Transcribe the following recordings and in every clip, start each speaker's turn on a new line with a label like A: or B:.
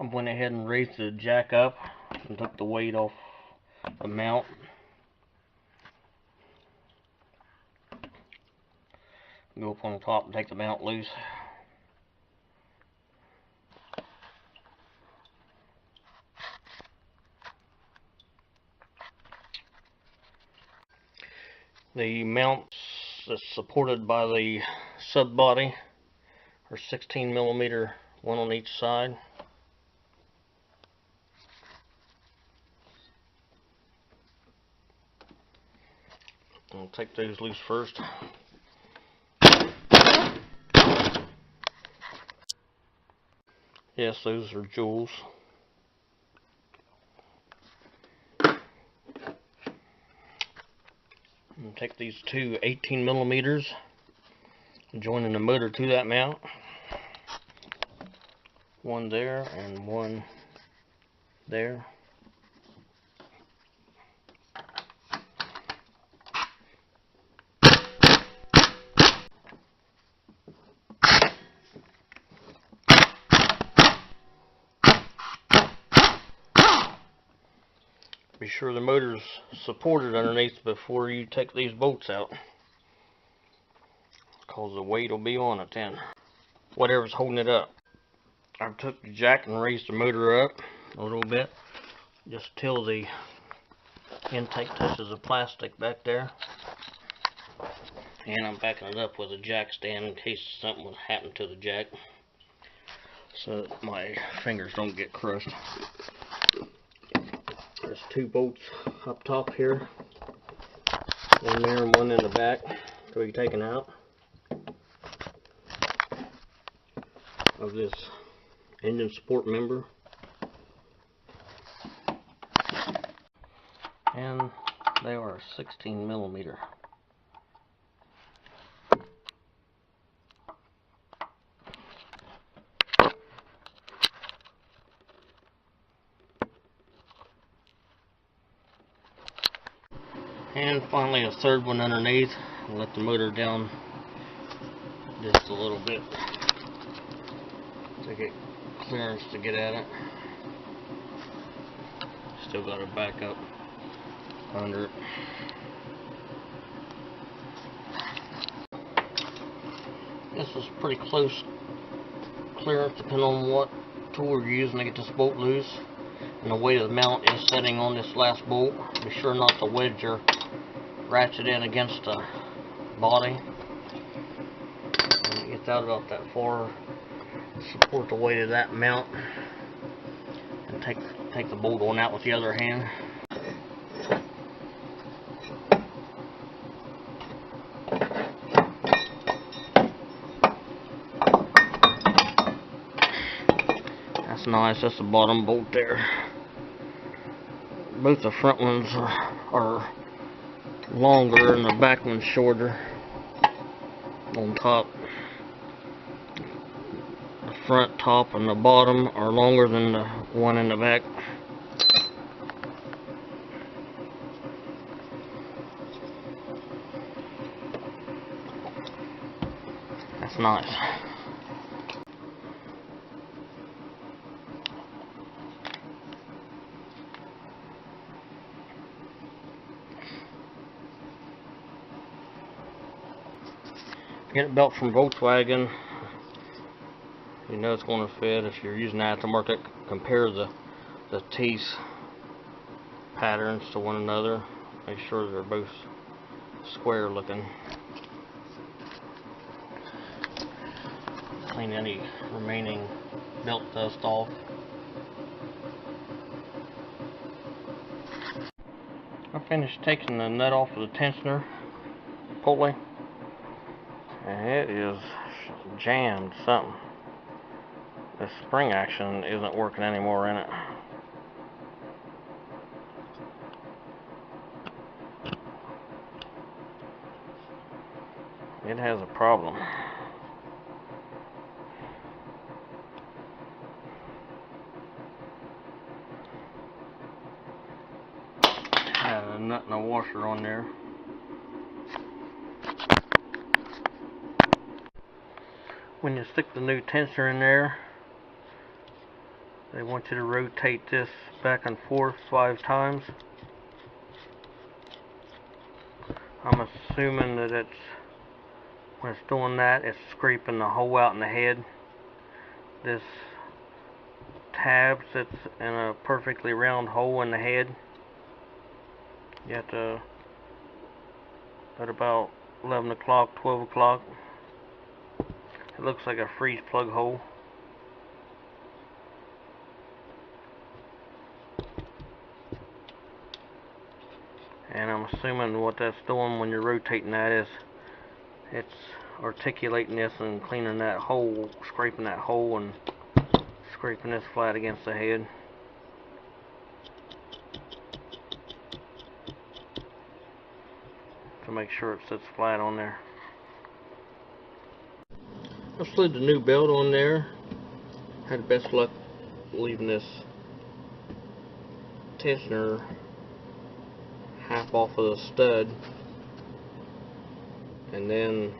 A: I went ahead and raised the jack up and took the weight off the mount. Go up on the top and take the mount loose. The mount is supported by the sub body, or 16mm, one on each side. I'll take those loose first. Yes, those are jewels. And take these two 18mm, joining the motor to that mount. One there and one there. Be sure the motor's supported underneath before you take these bolts out, because the weight will be on it then, whatever's holding it up. I took the jack and raised the motor up a little bit, just till the intake touches the plastic back there. And I'm backing it up with a jack stand in case something would happen to the jack, so that my fingers don't get crushed. There's two bolts up top here, one there and one in the back to be taken out of this engine support member. And they are 16mm. And finally a third one underneath. I'll let the motor down just a little bit to get clearance to get at it. Still got to back up under it. This is pretty close clearance depending on what tool you're using to get this bolt loose. And the weight of the mount is setting on this last bolt. Be sure not to wedge your ratchet in against the body. When it gets out about that far, support the weight of that mount and take the bolt on out with the other hand. That's nice. That's the bottom bolt there. Both the front ones are longer and the back one's shorter on top. The front, top, and the bottom are longer than the one in the back. That's nice. Get a belt from Volkswagen. You know it's going to fit. If you're using aftermarket, compare the teeth patterns to one another. Make sure they're both square looking. Clean any remaining belt dust off. I finished taking the nut off of the tensioner pulley, and it is jammed something. The spring action isn't working anymore in it. It has a problem. Had a nut and a washer on there. When you stick the new tensioner in there, They want you to rotate this back and forth 5 times. I'm assuming that when it's doing that, it's scraping the hole out in the head. This tab sits in a perfectly round hole in the head. You have to, at about 11 o'clock, 12 o'clock, it looks like a freeze plug hole. And I'm assuming what that's doing when you're rotating that is it's articulating this and cleaning that hole, scraping that hole and scraping this flat against the head. To make sure it sits flat on there. I slid the new belt on there. Had the best luck leaving this tensioner half off of the stud and then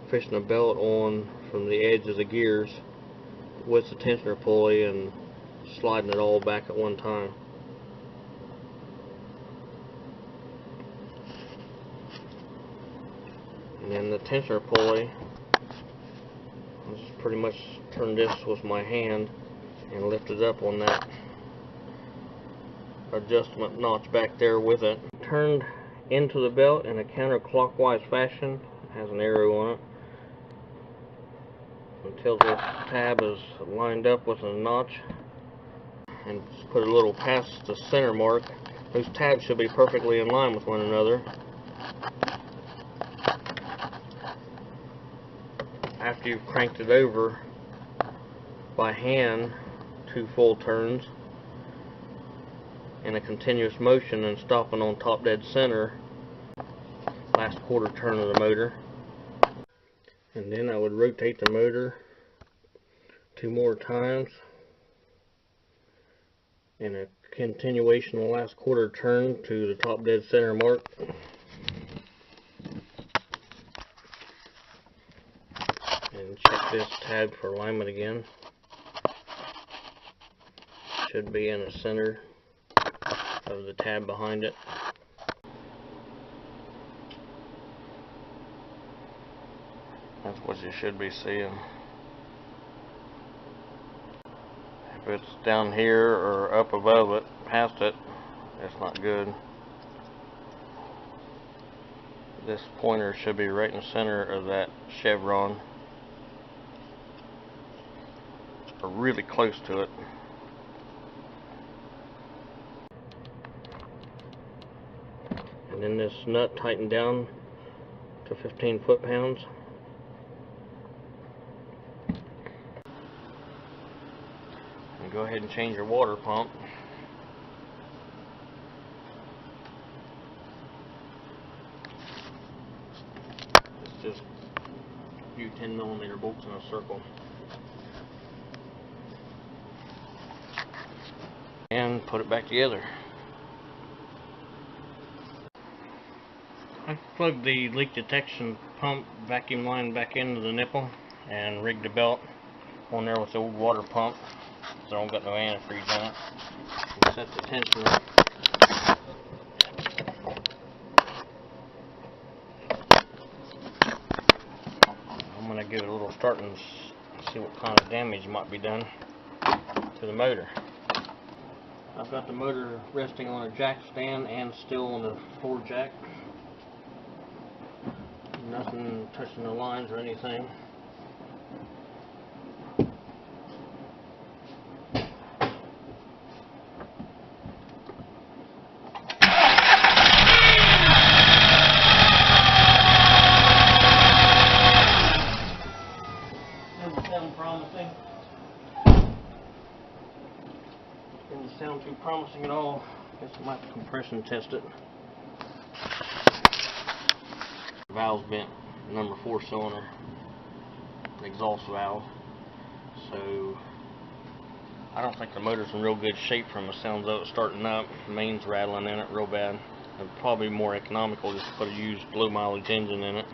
A: fishing the belt on from the edge of the gears with the tensioner pulley and sliding it all back at one time. And then the tensioner pulley, I just pretty much turned this with my hand and lifted up on that adjustment notch back there with it. Turned into the belt in a counterclockwise fashion. It has an arrow on it until this tab is lined up with a notch, and just put a little past the center mark. Those tabs should be perfectly in line with one another. After you've cranked it over by hand 2 full turns in a continuous motion and stopping on top dead center, last quarter turn of the motor, and then I would rotate the motor 2 more times in a continuation of the last quarter turn to the top dead center mark, and check this tab for alignment again. Should be in the center of the tab behind it. That's what you should be seeing. If it's down here or up above it, past it, it's not good. This pointer should be right in the center of that chevron, or really close to it. And then this nut tightened down to 15 foot-pounds. And go ahead and change your water pump. It's just a few 10mm bolts in a circle. And put it back together. I plugged the leak detection pump vacuum line back into the nipple and rigged the belt on there with the old water pump, so I don't got no antifreeze in it. And set the tensioner. I'm going to give it a little start and see what kind of damage might be done to the motor. I've got the motor resting on a jack stand and still on the floor jack. Nothing touching the lines or anything. Doesn't sound promising. Doesn't sound too promising at all. Guess I might have to compression test it. Valve's bent, number 4 cylinder, exhaust valve, so I don't think the motor's in real good shape from the sounds of it starting up. The main's rattling in it real bad. It'd probably be more economical just to put a used low mileage engine in it.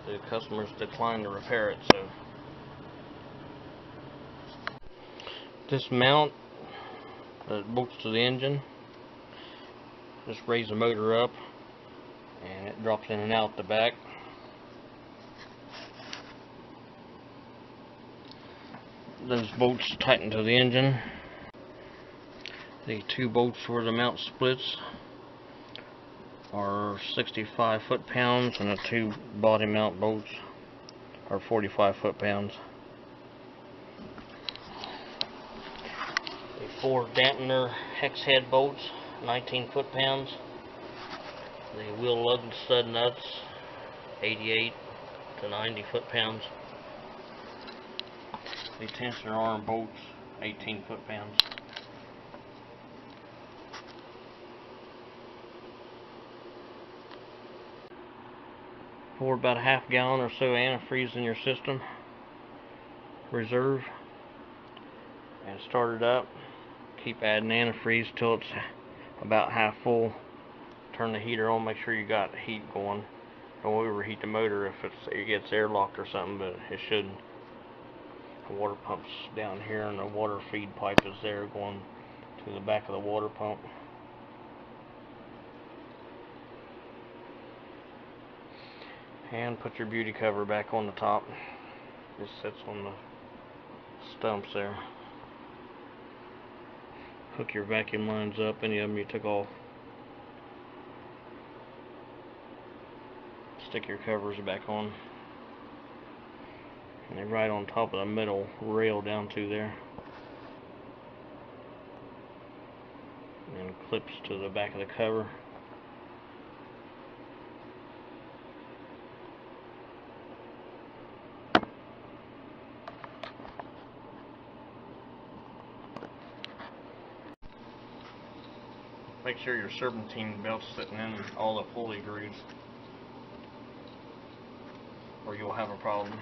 A: The customers declined to repair it, so this mount that bolts to the engine, just raise the motor up and it drops in and out the back. Those bolts tighten to the engine. The 2 bolts where the mount splits are 65 foot-pounds, and the 2 body mount bolts are 45 foot-pounds. The 4 dampener hex head bolts, 19 foot-pounds. The wheel lug and stud nuts, 88 to 90 foot-pounds. The tensioner arm bolts, 18 foot-pounds. Pour about a half gallon or so antifreeze in your system, reserve, and start it up. Keep adding antifreeze till it's about half full. Turn the heater on, make sure you got heat going. Don't overheat the motor if it gets airlocked or something, but it shouldn't. The water pump's down here and the water feed pipe is there going to the back of the water pump. And put your beauty cover back on the top. Just sits on the stumps there. Hook your vacuum lines up, any of them you took off. Stick your covers back on. And they're right on top of the metal rail down to there. And clips to the back of the cover. Make sure your serpentine belt's sitting in all the pulley grooves, or you'll have a problem.